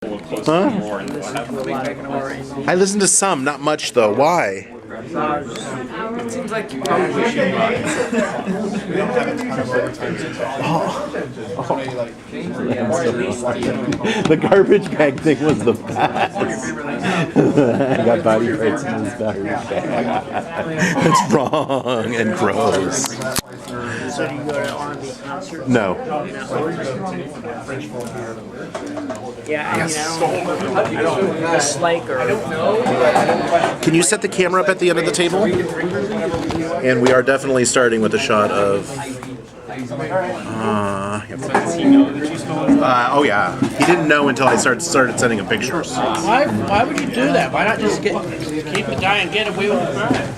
Huh? I listened to some, not much though. Why? It seems like you probably should. The garbage bag thing was the best. I got body parts in this garbage bag. It's wrong and gross. So do you go to R&B concerts? No. Yeah, I don't dislike or... Can you set the camera up at the end of the table? And we are definitely starting with a shot of... oh yeah. He didn't know until I started sending him pictures. Why would you do that? Why not just keep the guy and get away with the crime?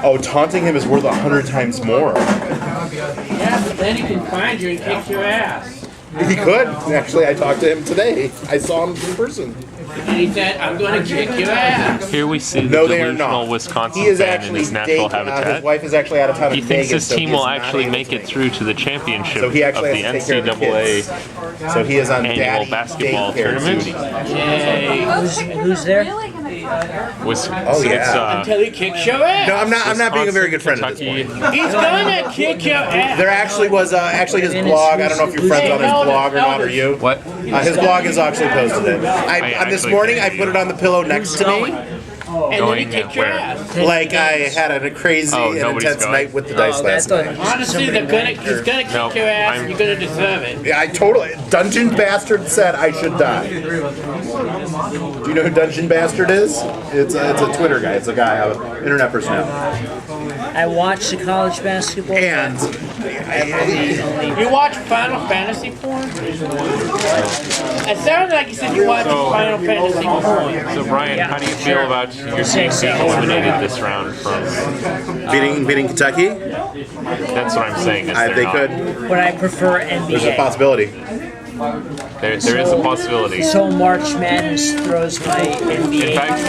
Oh, taunting him is worth 100 times more. Yeah, but then he can find you and kick your ass. He could. Actually, I talked to him today. I saw him in person. And he said, I'm going to kick your ass. Here we see the No, they are delusional not. Wisconsin He is fan in actually his natural his habitat. wife is actually out of town He in thinks Vegas, his team so he will is not actually able make to it through to the championship So he actually of has the to take care of the NCAA kids. So he is on annual daddy basketball daycare tournament. duty. Yay. Who's there? Oh yeah. Until he kicks your ass. No, I'm not being a very good friend at this Kentucky. point. He's going to kick your ass. There actually was actually his blog. I don't know if you're friends on his blog or not, or you. What? His blog has actually posted it. This actually morning I think put it on the pillow next to me. And then he Going kicked your where? ass. Like I had a crazy and nobody's intense going. night with the dice last night. Honestly, he's going to kick No, your ass I'm- and you're going to deserve it. Yeah, I totally. Dungeon Bastard said I should die. Do you know who Dungeon Bastard is? It's a Twitter guy. It's a guy, an internet personality. I watch the college basketball. And You watch Final Fantasy porn? It sounded like you said you watch Final Fantasy porn. So Brian, how do you feel about your team being eliminated this round from? beating Kentucky, That's what I'm saying. Is they they're not. could. But I prefer There's a NBA. possibility. There is a possibility. So March Madness throws my NBA. In fact,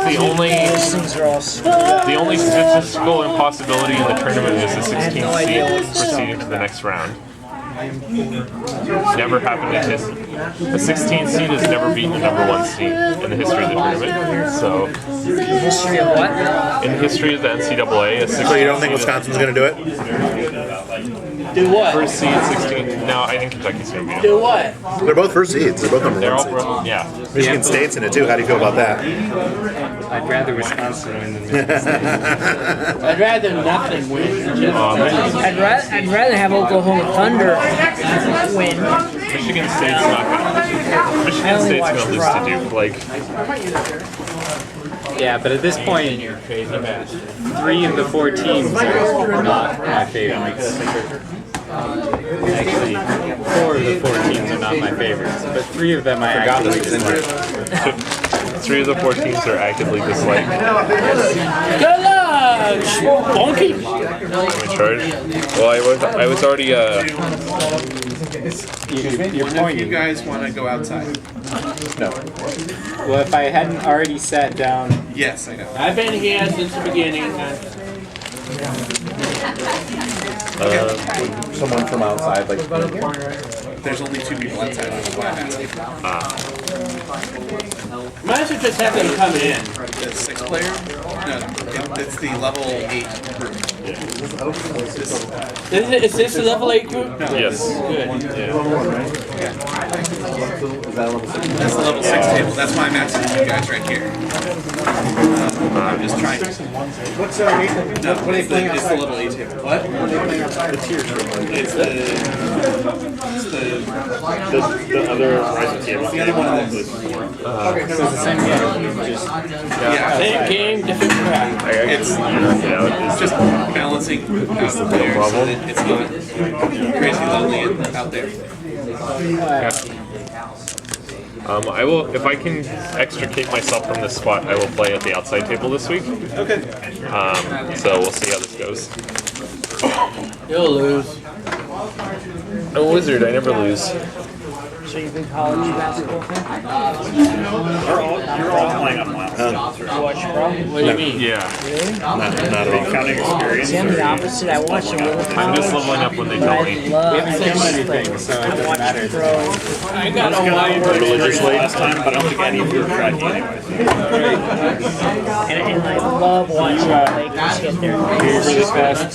the only Those things are all screwed up. the only statistical impossibility in the tournament is the I have 16th no idea seed what to proceeding to the next round. Never happened in history. A 16th seed has never beaten a number 1 seed in the history of the tournament. So, History of what? in the history of the NCAA, a 16th So you don't think seed- Wisconsin's going to do it? Do what? First seed, 16. No, I think Kentucky's going to beat Do them. what? They're both first seeds. They're both number They're one all, seeds. yeah. Michigan State's in it too. How do you feel about that? I'd rather Wisconsin win than Michigan State. I'd rather nothing win. Just I'd rather have Oklahoma Thunder win. Michigan State's not going to. Michigan only State's watch going to lose Rock. to Duke. Like, Yeah, but at this point, 3 of the 4 teams are not my favorites. Actually, 4 of the 4 teams are not my favorites, but 3 of them I actively dislike. 3 of the 4 teams are actively disliked. good luck, Bonky. In charge. Well, I was already. Your point, You guys want to go outside? well, if I hadn't already sat down, Yes, I know. I've been here since the beginning. Someone from outside, like There's only 2 people outside. That's why I'm asking. Might as well just have them come in. The 6 player? No, it's the level 8 group. Is this the level 8 group? Yes. Good. That's the level 6 table. That's why I'm asking you guys right here. I'm just trying to. What's our eight? No, it's the level 8 table. What? The tier table. It's The other rising team. the other one of those. so it's the same game. Just Yeah. Same game, different crowd. It's just balancing out the players so that it's not crazy lonely out there. I will, if I can extricate myself from this spot, I will play at the outside table this week. Okay. So we'll see how this goes. You'll lose. I'm a wizard, I never lose. So you big college basketball fan? You're all playing on miles. Watch, bro. What do you mean? Yeah. Really? Not at all. Counting experience. See, I'm the opposite. I watch a little college. I'm just leveling up when they but tell I me. love. We haven't said anything, so it I doesn't watch matter. pro. I got a wide Religious last time, but I don't think any of you are cracky anyway. And I love watching the Lakers get their really fast.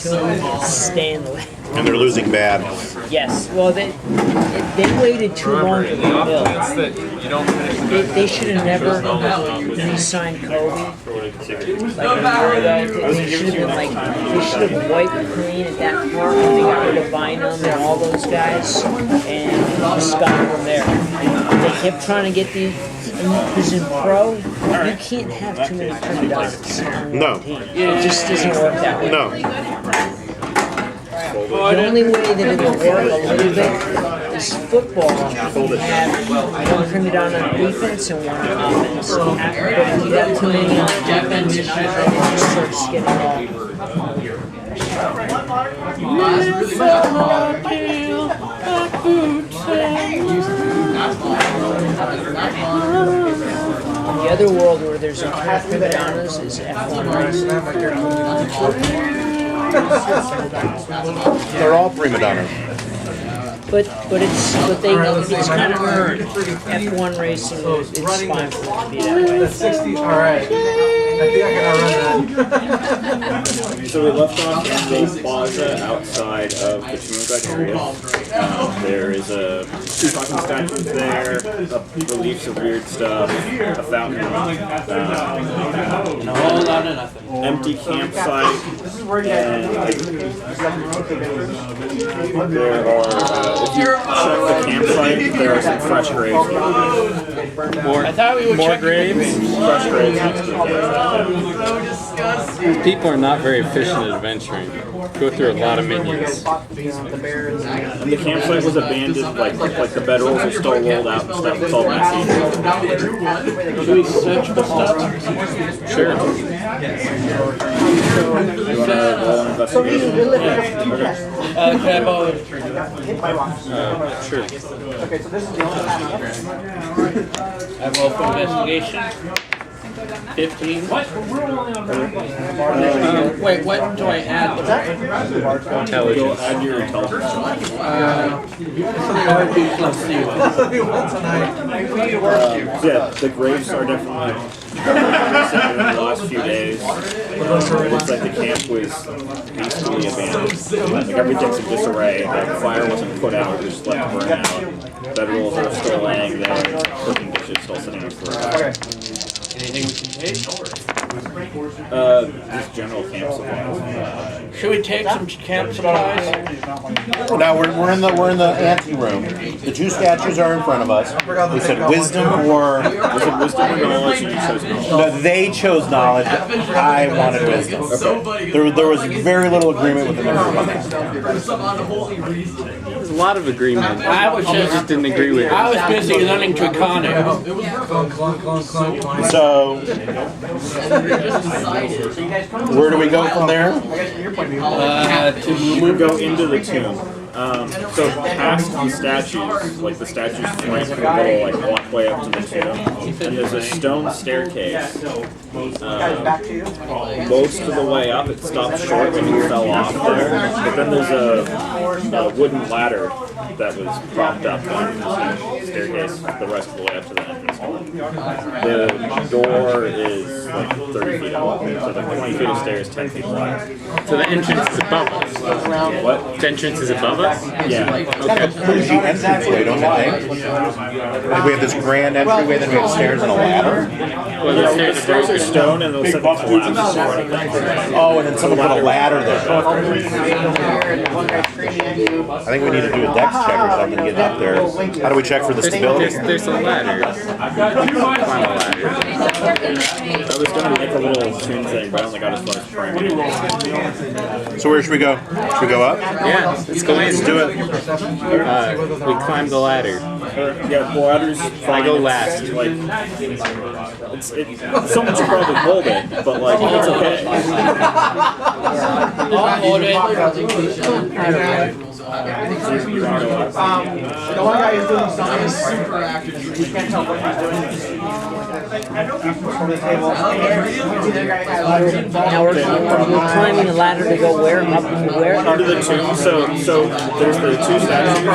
stay in the way. And they're losing bad. Yes. Well, they waited too long for the bill. They should have never re-signed Kobe. Like a year ago, they should have been like they should have wiped clean at that part when they got rid of Bynum and all those guys, and just got from there. They kept trying to get these. Because in pro, you can't have too many prima donnas on No. one team. It just doesn't work that way. No. The only way that it'll work a little bit is football. You have one prima donna on defense and one on offense. But if you got too many on defense, it just starts getting off. The other world where there's a ton of prima donnas is F1 racing. They're all prima donnas. But it's kind of earned. F1 racing, it's fine for it to be that way. 60. All right. I think I can outrun that. So we left off in the plaza outside of the Tomb of Tiberius. There is a two fucking statues there, reliefs of weird stuff, a fountain, A whole lot of nothing. empty campsite, and there are, if you check the campsite, there are some fresh graves. I thought we would More check graves? Fresh graves next to the campsite. People are not very efficient at adventuring. Go through a lot of minions. And the campsite was abandoned, like the bedrolls are still rolled out and stuff. It's all messy. Should we search for stuff? Sure. You want to roll an investigation? Can I borrow it? Sure. Okay, so this is the only time. I roll for investigation. 15. Wait, what do I add? Intelligence. Add your intelligence. Yeah, the graves are definitely in the last few days. It looks like the camp was peacefully abandoned. Like everything's in disarray. The fire wasn't put out, it was just left to burn out. Bedrolls are still laying there. Cooking dishes still sitting on the floor. Anything we can take? Just general camp supplies. Should we take some camp supplies? Now we're in the ante room. The two statues are in front of us. We said wisdom or Was it wisdom or knowledge? And you chose knowledge. no, they chose knowledge. I wanted wisdom. There was very little agreement within the group on that. There's a lot of agreement. I was I just didn't agree with I it. was busy learning Draconic. So where do we go from there? You would go into the tomb. So past the statues, like the statues flank the little like walkway up to the tomb, and there's a stone staircase. Most of the way up, it stops short when you fell off there, but then there's a wooden ladder that was propped up on the staircase the rest of the way up to the entrance door. The door is like 30 feet up, so like 20 feet of stairs, 10 feet wide. So the entrance is above us. What? The entrance is above us? Yeah. Bougie entranceway, don't you think? Like we have this grand entryway, then we have stairs and a ladder. Well, the The stairs are stone and they'll set the collapse. Oh, and then someone put a ladder there. I think we need to do a dex check or something to get up there. How do we check for the stability? There's a ladder. Climb a ladder. I was gonna make a little tune thing, but I only got as far as primary. So where should we go? Should we go up? Yeah, let's go in. Let's do it. We climb the ladder. Yeah, the ladder's fine. I go last. Like, someone should probably hold it, but like, it's okay. I'll hold it. You want to go up? The one guy is doing something super active. You can't tell what he's doing. From the table. Now we're climbing a ladder to go where? Up to where? Under the tomb. So there's the two statues,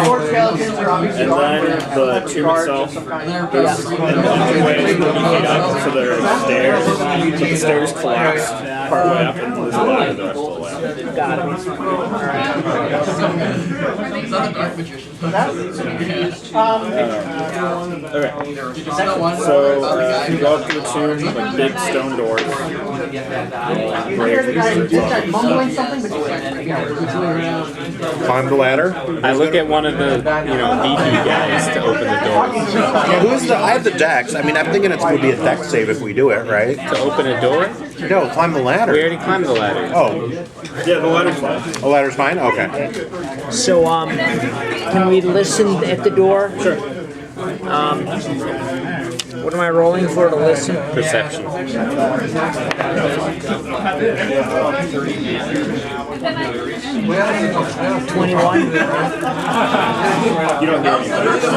and then the tomb itself. There's an entryway up, so there are stairs. But the stairs collapse partway up, and there's a ladder the rest of the way. Got it. Okay. So you go up to the tomb, like big stone doors. Climb the ladder. I look at one of the, VP guys to open the doors. Yeah, who's the? I have the dex. I mean, I'm thinking it's going to be a dex save if we do it, right? To open a door? No, climb the We ladder. already climbed the ladder. Oh, Yeah, the ladder's fine. the ladder's fine. Okay. So, can we listen at the door? Sure. What am I rolling for to listen? Perception. 21. You don't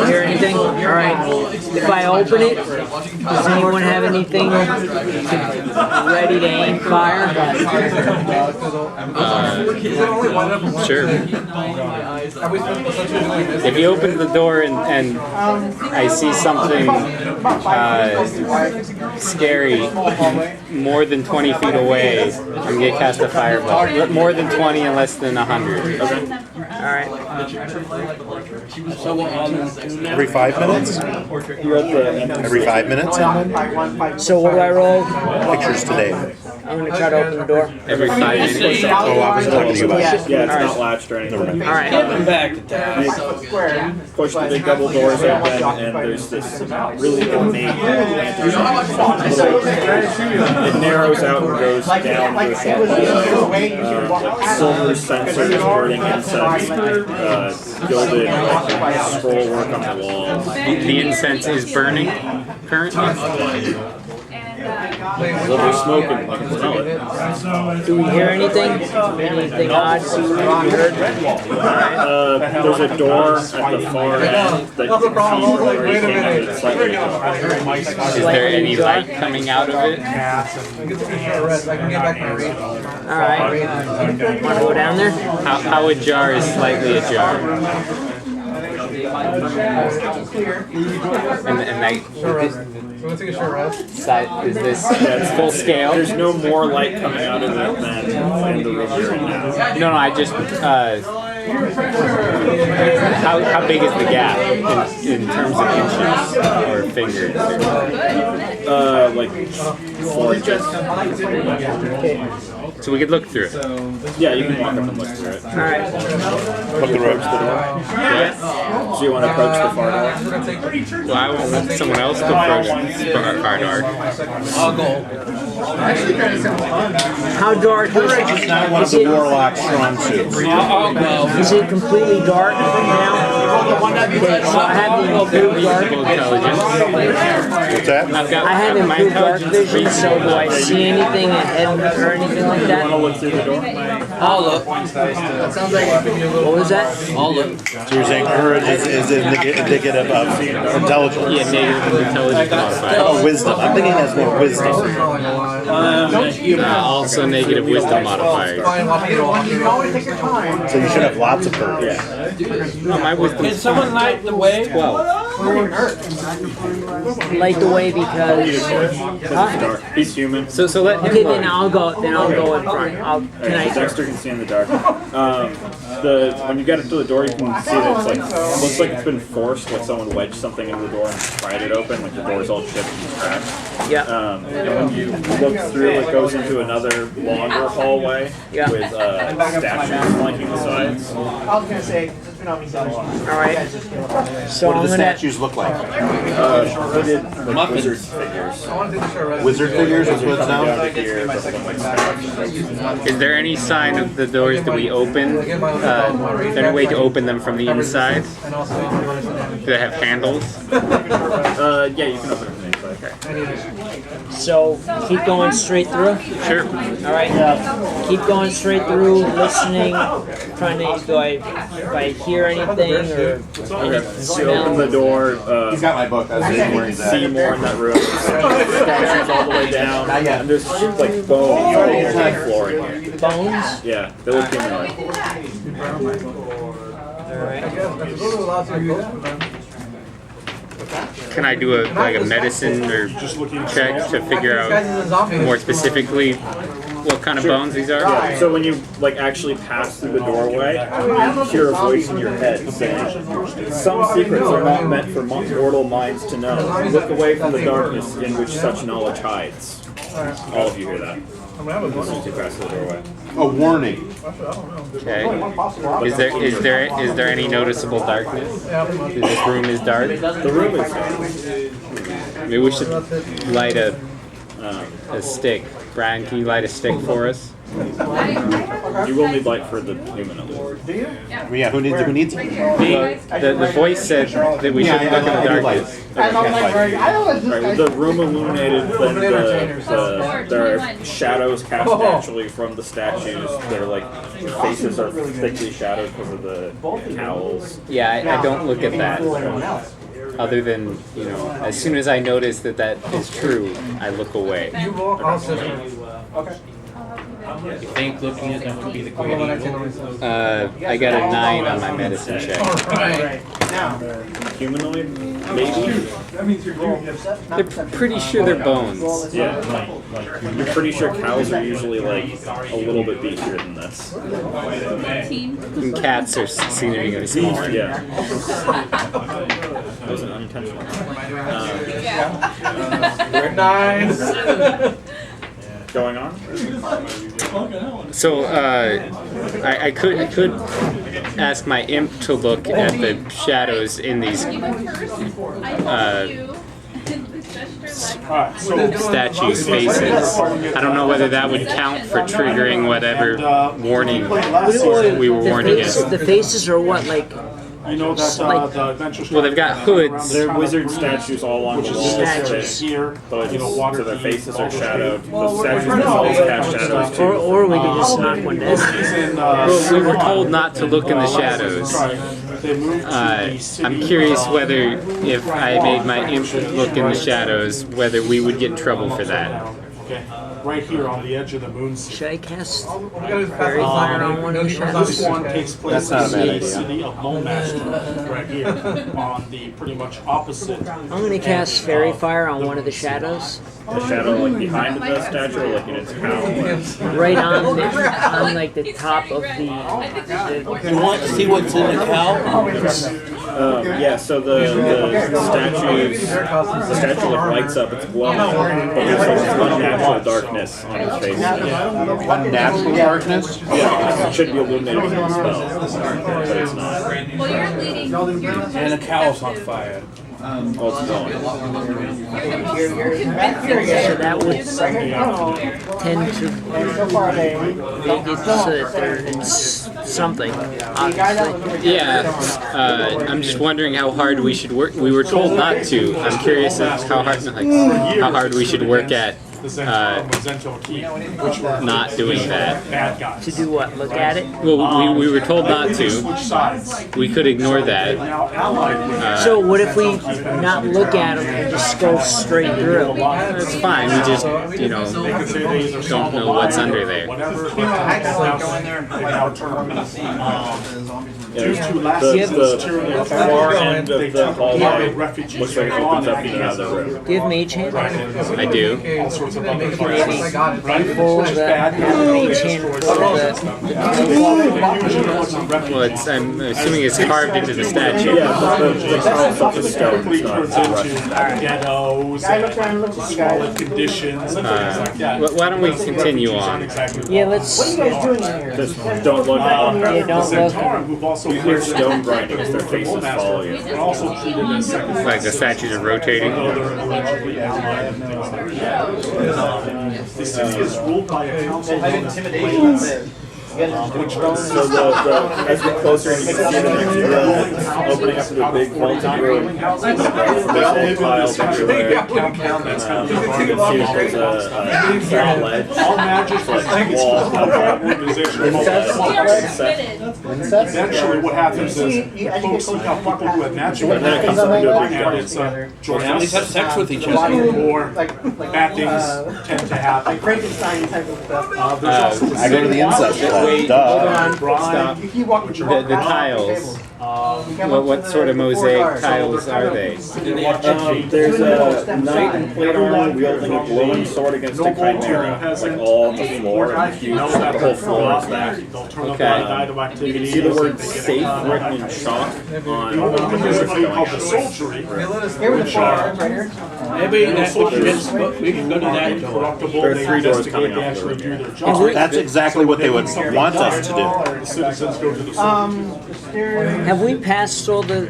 hear anything. Hear anything? All right. If I open it, does anyone have anything ready to aim fire? Sure. If you open the door and I see something scary more than 20 feet away, I'm going to cast a fireball. More than 20 and less than 100. All right. Every 5 minutes. You're at the end. Every 5 minutes. So what do I roll? Pictures today. I'm going to try to open the door. Every 5 minutes. Oh, I was talking to you about. Yeah, it's not latched or anything. All right. Push the big double doors open, and there's this really ornate it narrows out and goes down to a silver sensors, burning incense, gilded scroll work on the wall. The incense is burning currently. Lovely smoke, and you can smell it. Do we hear anything? Anything odd? We heard? There's a door at the far end that you can see from where you came in. It's slightly ajar. Is there any light coming out of it? All right. Want to go down there? How ajar is slightly ajar? And is this full scale? There's no more light coming out of it than in the room you're in now. No, I just how big is the gap in terms of inches or fingers? Like 4 inches. So we could look through it. Yeah, you can walk up and look through it. All right. Put the ropes to the door. Yes. So you want to approach the far door? Well, I want someone else to approach the far door. How dark is it? It's not one of the warlock strong suits. Is it completely dark now? Okay, so I have the improved dark. Intelligence. What's that? I've got I have my improved dark intelligence vision, so do I see anything ahead or anything like that? Want to look through the door? I'll look. What was that? I'll look. So you're saying courage is indicative of intelligence? Yeah, negative intelligence modifier. Oh, wisdom. I'm thinking that's more wisdom. Also negative wisdom modifier. So you should have lots of courage. No, my wisdom Can is someone light the way? 12. Light the way because. Huh? He's human. So let him Okay, learn. then I'll go. Then I'll go in front. Can I? Dexter can see in the dark. When you get up to the door, you can see that it's like looks like it's been forced, like someone wedged something in the door and pried it open, like the door's all chipped and scratched. Yeah. And when you look through, it goes into another longer hallway Yeah. with statues flanking the sides. I was gonna say, it's been on me so long. All right. So What I'm do the gonna. statues look like? Hooded like wizard figures. Wizard figures is what it Down sounds to here, but look like staffs. Is there any sign of the doors that we open? Is there a way to open them from the inside? Do they have handles? Yeah, you can open it from the inside. So keep going straight through. Sure. All right. Keep going straight through, listening, trying to do I hear anything or Okay. So you open the door. He's got my book. That's where he's See at. more in that room. Statues all the way down. And there's like bones all over the floor in here. bones. Yeah, they look humanoid. All right. Can I do a medicine or check to figure out more specifically what kind of bones these are? Yeah, so when you like actually pass through the doorway, you hear a voice in your head saying, "Some secrets are not meant for mortal minds to know. Look away from the darkness in which such knowledge hides." All of you hear that. As soon as you pass through the doorway. A warning. Okay. Is there any noticeable darkness? This room is dark. The room is dark. Maybe we should light a stick. Brian, can you light a stick for us? You will need light for the human at least. Yeah, who needs it? The voice said that we should look in the darkness. Right, with the room illuminated, then there are shadows cast naturally from the statues. They're like, faces are thickly shadowed because of the cowls. Yeah, I don't look at that. Other than, as soon as I notice that is true, I look away. You think looking at them would be the great evil? I got a 9 on my medicine check. Humanoid? Maybe? They're pretty sure they're bones. Yeah. You're pretty sure cows are usually like a little bit beefier than this. And cats seem to be really small. Yeah. That was an unintentional. Nice. Going on? So I could ask my imp to look at the shadows in these statues' faces. I don't know whether that would count for triggering whatever warning we were warned against. The faces are what, like? You know that the adventure. Well, they've got hoods. They're wizard statues all along the walls. Statues. Here, But so their faces are shadowed. The statues themselves cast shadows too. Or we could just knock one down. Well, we were told not to look in the shadows. I'm curious whether if I made my imp look in the shadows, whether we would get in trouble for that. Okay, right here on the edge of the moon sea. Should I cast fairy fire on one of the This shadows? one takes place That's not a bad in the idea. city of Monaster, right here, on the pretty much opposite. I'm gonna cast fairy fire on one of the shadows. The shadow like behind the statue or like in its cowl. Right on like the top of the You want to see what's in the cow? Yeah, so the statue like lights up, it's glowing, but there's like this unnatural darkness on his face. Unnatural darkness? Yeah, it should be illuminated with a spell, but it's not. Well, you're leading. And the cow's on fire. Oh, it's glowing. so that would tend to make it so that it's something, obviously. Yeah, I'm just wondering how hard we should work. We were told not to. I'm curious as how hard we should work at not doing that. To do what? Look at it? Well, we were told not to. We could ignore that. So what if we not look at them and just go straight through? It's fine. We just, don't know what's under there. The far end of the hallway looks like it opens up into another room. Do you have mage hand? I do. Maybe pull the mage hand pull Well, I'm assuming it's carved into the statue. Yeah, the concept is stone. It's not Ghettos, squalid conditions, and things like that. Why don't we continue on? Yeah, let's. Just don't look at them. Yeah, don't look. Who've also You hear stone grinding as their faces follow you. They're also treated as second. Like the statues are rotating. The city is ruled by a council known as Blades. So as we get closer, you can see the next room opening up to the big vaulted room. There's tiles everywhere. You can see that there's a small ledge. All magic wall eventually what happens is folks seek out people who have magic and then it comes up into a big and it's families have sex with each other or bad things tend to happen. Frankenstein type of stuff. There's also I go to the incest club. Wait, Duh. hold on, stop. You keep walking The tiles. What sort of mosaic tiles are they? there's a knight in plate armor wielding a glowing sword against a chimera, like all on the floor, and huge, the whole floor is that. You can see the word safe written in chalk on the doors going called the out. soldiery. Here with the bar, right here. Maybe we can go to that door. There are 3 doors coming out of the room. That's exactly what they would want us to do. The citizens go to the soldiery. Have we passed all the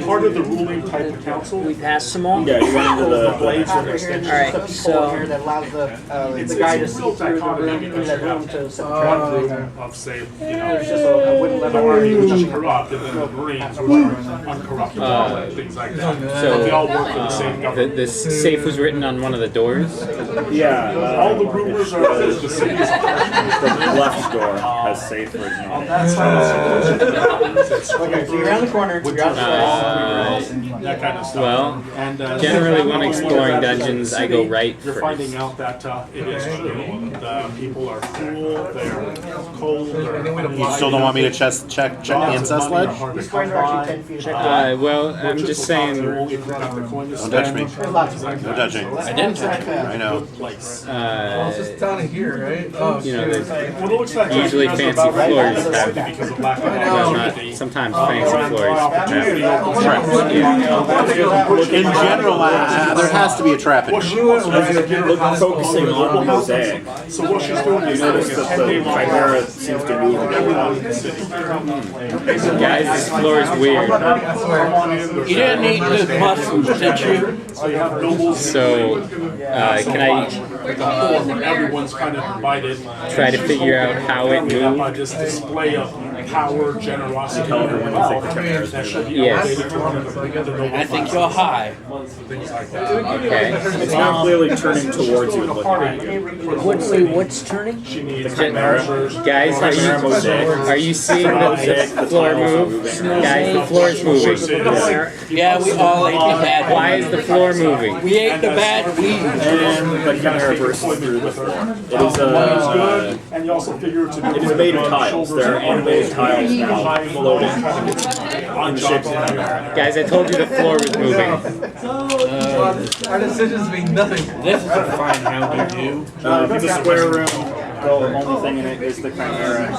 Part of the ruling type of council. we passed them all? Yeah, you went into the Blades are Here, extensions. there's Alright, stuff you pull so- here that allows the guy to see real through the dichotomy room, through that room to set the One trap. room of say, There's just a wooden the lever. army which is corrupt, and then the Marines which are uncorruptible and things like that. But they all work for the same government. The safe was written on one of the doors. yeah, All the rumors are that the city is the left door has safe written on it. that's how Okay, so you're around the corner, you're outside. that kind of stuff. Well, And generally when exploring dungeons, I go right You're first. finding out that it is true. The people are cruel, they're cold, they're You still don't want me to check the incest ledge? These coins are actually 10 feet apart. Well, I'm just saying, Don't touch me. There's lots of Don't touch me. I didn't touch it. I know. Down in here, right? Oh, you know, there's Well, it looks like usually because fancy of floors because have, of lack of well, opportunity. not, sometimes fancy floors have In general, there has to be a trap in here. Focusing on the mosaic, So what she's doing is you notice that the chimera seems to move everyone in the city. Guys, this floor is weird. You didn't eat the mushrooms, did you? So you have nobles. So, can I Everyone's kind of invited. try to figure out how it By moved? this display of power, generosity, Tell everyone you think the wealth chimera's that should moving. be Yes. elevated to one of the noble I think you're high. things like that. Okay. It's now clearly turning towards you and looking at you. What's turning? She needs Chimera. Guys, Chimera mosaic. are you seeing the floor move? Guys, the floor is moving. Yeah, we all ate the bad. Why is the floor moving? We ate the bad weed. And the chimera bursts through the floor. It is And you also figure to it is made of tiles. There are animated tiles now floating in the shape of the chimera. Guys, I told you the floor was moving. our decisions mean nothing. This is a fine how to do. It's a square room. The only thing in it is the chimera, and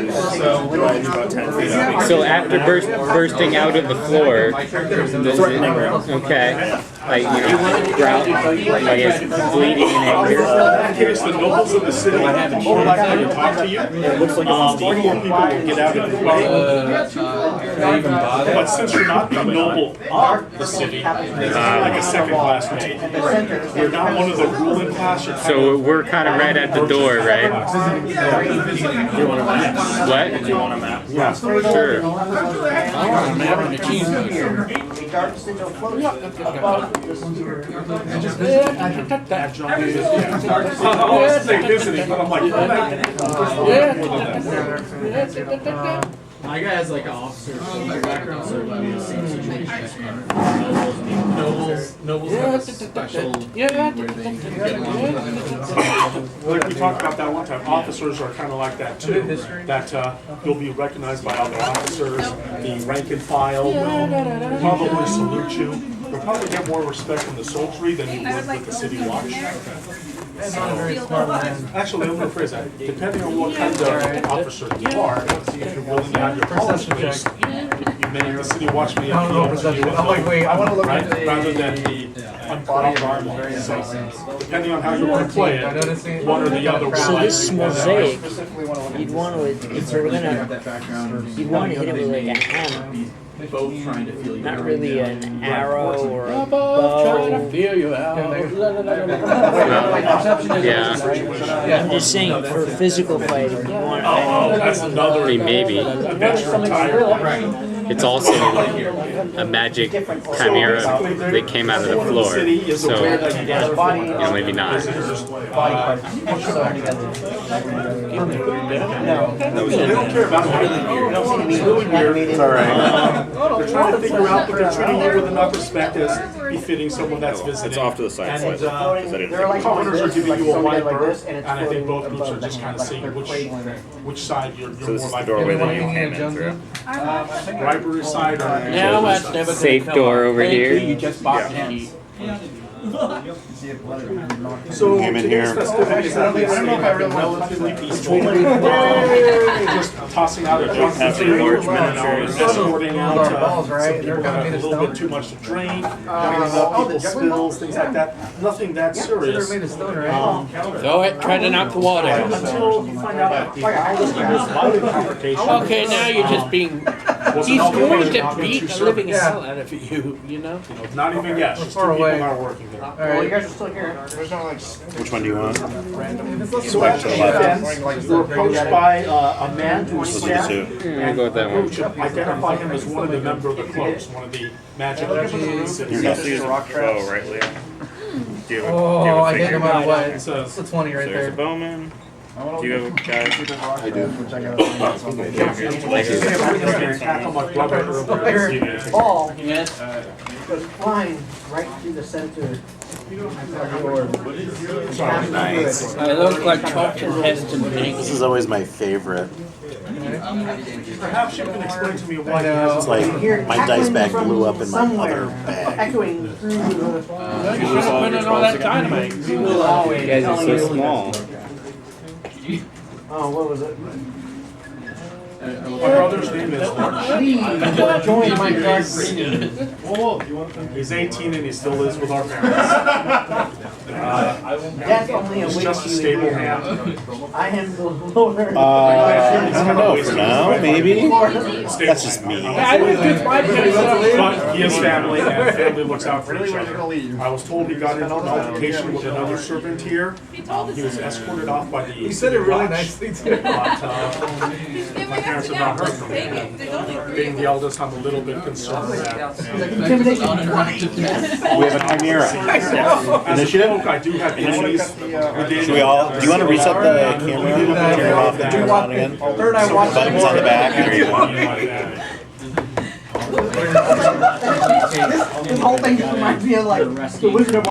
there's ledge about 10 feet up. So after bursting out of the floor, Threatening room. okay, like, growl, like it's bleeding in anger. in case the nobles of the city are more likely to talk to you. It looks like More it's people will get out of the way. But since you're not the noble of the city, you're like a second-class noble. You're not one of the ruling class. You're So we're kind of right at the door, right? Do you want a map? What? Do you want a map? Yeah. Sure. I'm having a cheeseburger. A dark sigil floats above the sphere. I was to say visiting, but I'm like, My guy has like an officer background, so nobles have a special like we talked about that one time, officers are kind of like that too. That you'll be recognized by other officers, the rank and file will probably salute you. You'll probably get more respect from the soldiery than you would with the city watch. Actually, I'm gonna phrase that. Depending on what kind of officer you are, if you're willing to have your polish based, you may the city watch me. I'm like, wait, I want to look Right? at Rather than the uncorrupt army. So, depending on how you want to play it, one or the other will. So this mosaic, Specifically want to look you'd want to, if you were gonna, you'd want to hit it with like a hammer. both trying to feel you. Not really an arrow or a Trying to bow. feel you out. Yeah. I'm just saying for physical fighting, you want. Oh, that's I another mean, maybe. adventure tire. It's also a magic chimera that came out of the floor. So, maybe not. They don't care about it. It's really weird. It's all right. They're trying to figure out that they're treating you with enough respect as befitting someone that's visiting. It's off to the side And slightly, 'cause I didn't think commoners are giving you a wide berth, and I think both groups are just kind of seeing which side you're So more this is the likely doorway to that you came in through. Rivalry side or Now that's never Safe gonna come door up. over Thank here. You, you just bought me. So Came in today's here. festivities have been relatively peaceful. Just tossing out a junk material, escorting out some people that have a little bit too much to drink, cleaning up people's spills, things like that. Nothing that serious. Throw it, try to knock the water out. Until you find out that there's violent confrontation. Okay, now you're just being. He's going to beat the living hell out of you, you know? Not even yet, just two people are working there. Well, you guys are still here. There's no like. Which one do you want? So at the event, we're approached by a man who is staff I'm gonna go with that one. to identify him as one of the members of the clubs, one of the magic users. You're not using Oh, right, Leo. Do you have a, Oh, I think figure? I'm out of way. It says, It's a 20 right So there's a there. bowman. Do you have a guy? I do. tackle my brother earlier. Ball goes flying right through the center. Nice. I look like Charlton Heston naked. This is always my favorite. Perhaps you can explain to me why he It's has like my dice bag blew up in my other bag. Echoing through the. You should have put in all that dynamite. You guys are so small. Oh, what was it? My brother's name is Please join my dark green. He's 18 and he still lives with our parents. That's only a He's way just a to stable agree. hand. I am the Lord. I don't know for now, maybe. Stable That's just hand. me. I live with my parents. But he has family and family looks out for each other. I was told he got into an altercation with another servant here. He was escorted off by the. He said it really nicely too. But, my parents have not heard from him. Being the eldest, I'm a little bit concerned that. We have a chimera. Initiative? I do have enemies within. Should we all? Do you want to reset the camera? Turn it off and turn it on again. Third, I watched Buttons on the back. There you go. This whole thing just reminds me of like the Wizard of